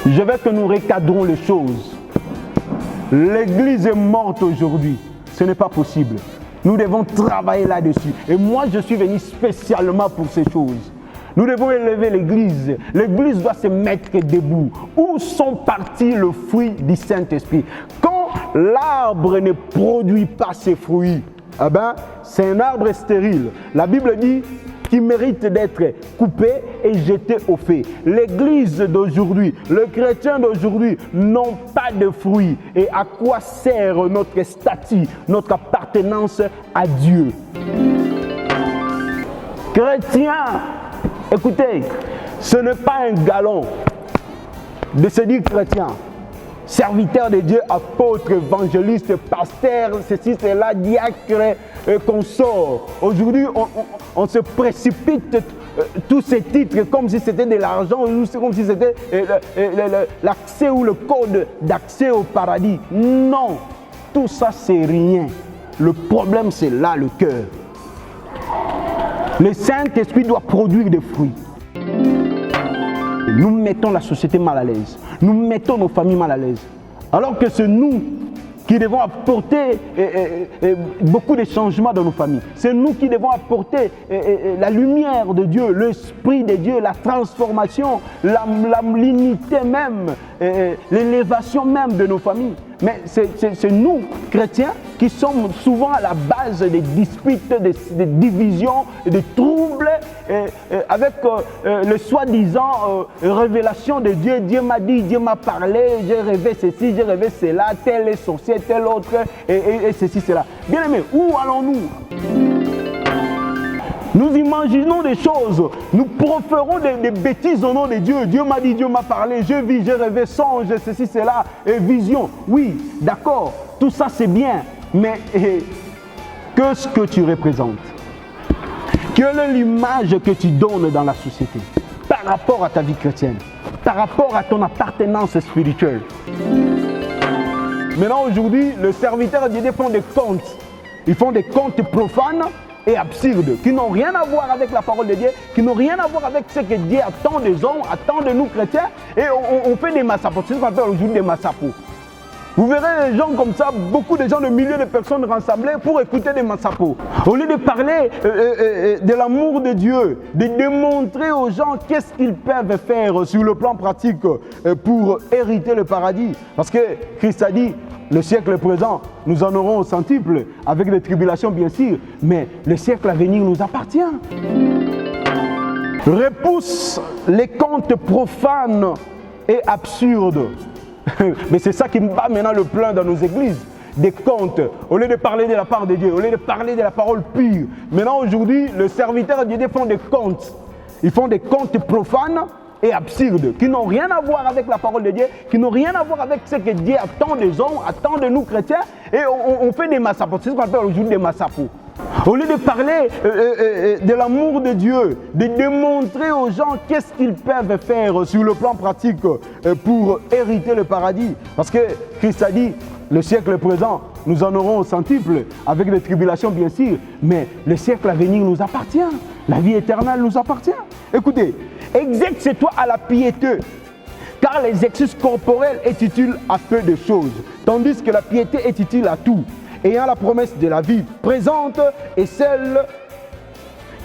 Je veux que nous recadrons les choses. L'église est morte aujourd'hui. Ce n'est pas possible. Nous devons travailler là-dessus. Et moi, je suis venu spécialement pour ces choses. Nous devons élever l'église. L'église doit se mettre debout. Où sont partis le fruit du Saint-Esprit? Quand l'arbre ne produit pas ses fruits, eh ben, c'est un arbre stérile. La Bible dit qu'il mérite d'être coupé et jeté au feu. L'église d'aujourd'hui, le chrétien d'aujourd'hui n'ont pas de fruits. Et à quoi sert notre statut, notre appartenance à Dieu? Chrétien, écoutez, ce n'est pas un galon de se dire chrétien. Serviteur de Dieu, apôtre, évangéliste, pasteur, ceci, cela, diacre, consort. Aujourd'hui, on se précipite tous ces titres comme si c'était de l'argent, comme si c'était l'accès ou le code d'accès au paradis. Non, tout ça c'est rien. Le problème c'est là, le cœur. Le Saint-Esprit doit produire des fruits. Nous mettons la société mal à l'aise. Nous mettons nos familles mal à l'aise. Alors que c'est nous qui devons apporter beaucoup de changements dans nos familles. C'est nous qui devons apporter la lumière de Dieu, l'Esprit de Dieu, la transformation, l'unité même, l'élévation même de nos familles. Mais c'est nous, chrétiens, qui sommes souvent à la base des disputes, des divisions, des troubles, avec le soi-disant révélation de Dieu. Dieu m'a dit, Dieu m'a parlé, j'ai rêvé ceci, j'ai rêvé cela, tel est sorcier, tel autre, et ceci, cela. Bien aimé, où allons-nous? Nous imaginons des choses, nous proférons des bêtises au nom de Dieu. Dieu m'a dit, Dieu m'a parlé, je vis, j'ai rêvé, songe, ceci, cela, et vision. Oui, d'accord, tout ça c'est bien, mais qu'est-ce que tu représentes? Quelle est l'image que tu donnes dans la société par rapport à ta vie chrétienne, par rapport à ton appartenance spirituelle? Maintenant, aujourd'hui, le serviteur de Dieu font des contes. Ils font des contes profanes et absurdes, qui n'ont rien à voir avec la parole de Dieu, qui n'ont rien à voir avec ce que Dieu attend des hommes, attend de nous chrétiens, et on fait des massapos. C'est ce qu'on appelle aujourd'hui des massapos. Vous verrez les gens comme ça, beaucoup de gens, de milliers de personnes rassemblées pour écouter des massapos. Au lieu de parler de l'amour de Dieu, de démontrer aux gens qu'est-ce qu'ils peuvent faire sur le plan pratique pour hériter le paradis. Parce que Christ a dit, le siècle présent, nous en aurons au centuple, avec des tribulations bien sûr, mais le siècle à venir nous appartient. Repousse les contes profanes et absurdes. Mais c'est ça qui bat maintenant le plein dans nos églises. Des contes, au lieu de parler de la part de Dieu, au lieu de parler de la parole pure. Maintenant aujourd'hui, le serviteur de Dieu font des contes. Ils font des contes profanes et absurdes, qui n'ont rien à voir avec la parole de Dieu, qui n'ont rien à voir avec ce que Dieu attend des hommes, attend de nous chrétiens, et on fait des massapos. C'est ce qu'on appelle aujourd'hui des massapos. Au lieu de parler de l'amour de Dieu, de démontrer aux gens qu'est-ce qu'ils peuvent faire sur le plan pratique pour hériter le paradis. Parce que Christ a dit, le siècle présent, nous en aurons au centuple, avec des tribulations bien sûr, mais le siècle à venir nous appartient. La vie éternelle nous appartient. Écoutez, exerce-toi à la piété, car l'exercice corporel est utile à peu de choses, tandis que la piété est utile à tout, ayant la promesse de la vie présente et celle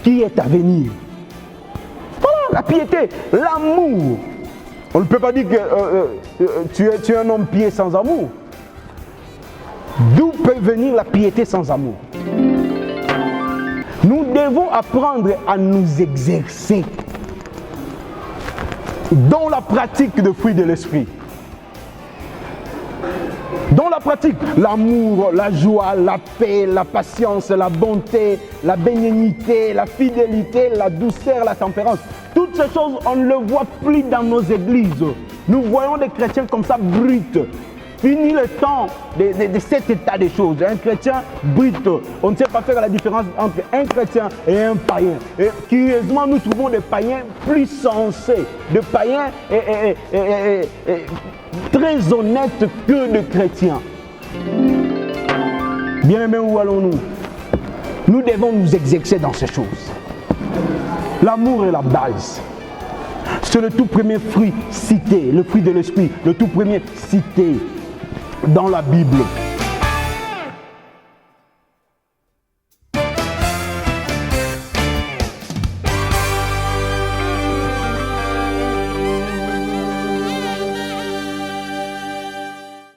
qui est à venir. Voilà, la piété, l'amour. On ne peut pas dire que tu es un homme pieux sans amour. D'où peut venir la piété sans amour? Nous devons apprendre à nous exercer dans la pratique de fruits de l'esprit. Dans la pratique, l'amour, la joie, la paix, la patience, la bonté, la bénignité, la fidélité, la douceur, la tempérance. Toutes ces choses, on ne les voit plus dans nos églises. Nous voyons des chrétiens comme ça, bruts. Fini le temps de cet état des choses. Un chrétien brut, on ne sait pas faire la différence entre un chrétien et un païen. Et curieusement, nous trouvons des païens plus sensés, des païens très honnêtes que des chrétiens. Bien aimés, où allons-nous? Nous devons nous exercer dans ces choses. L'amour est la base. C'est le tout premier fruit cité, le fruit de l'esprit, le tout premier cité dans la Bible.